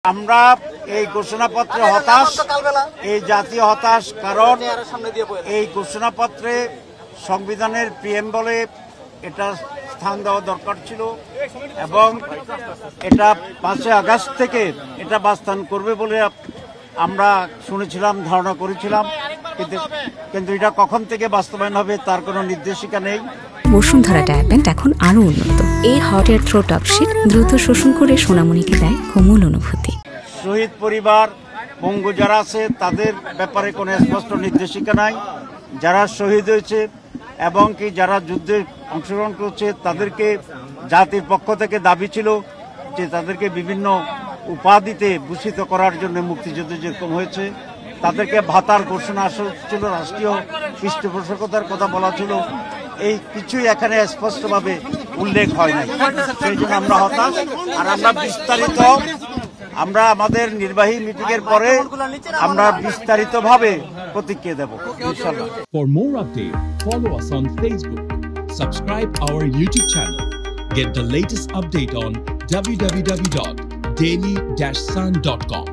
আমরা এই ঘোষণাপত্রে হতাশ, এই জাতীয় হতাশ, কারণ এই ঘোষণাপত্রে সংবিধানের প্রিএম্বলে এটা স্থান দেওয়া দরকার ছিল এবং এটা 5 আগস্ট থেকে এটা বাস্তবায়ন করবে বলে আমরা শুনেছিলাম, ধারণা করেছিলাম, কিন্তু এটা কখন থেকে বাস্তবায়ন হবে তার কোনো নির্দেশিকা নেই। বসুন্ধরা ডায়াপেন্ট এখন আরো উন্নত। এই হট এয়ার থ্রো টপশিট দ্রুত শোষণ করে সোনামণিকে দেয় কোমল অনুভূতি। শহীদ পরিবার, পঙ্গু যারা আছে তাদের ব্যাপারে কোনো স্পষ্ট নির্দেশিকা নাই। যারা শহীদ হয়েছে এবং কি যারা যুদ্ধে অংশগ্রহণ করছে তাদেরকে জাতির পক্ষ থেকে দাবি ছিল যে তাদেরকে বিভিন্ন উপাধিতে ভূষিত করার জন্য মুক্তিযুদ্ধ যেরকম হয়েছে তাদেরকে ভাতার ঘোষণা ছিল, রাষ্ট্রীয় পৃষ্ঠপোষকতার কথা বলা ছিল, এই কিছুই এখানে স্পষ্টভাবে উল্লেখ হয় নাই। সেই জন্য আমরা হতাশ। আর আমরা আমাদের নির্বাহী মিটিং এর পরে আমরা বিস্তারিতভাবে প্রতিক্রিয়া দেব ইনশাআল্লাহ। For more updates, follow us on Facebook, subscribe our YouTube channel, get the latest update on www.daily-sun.com.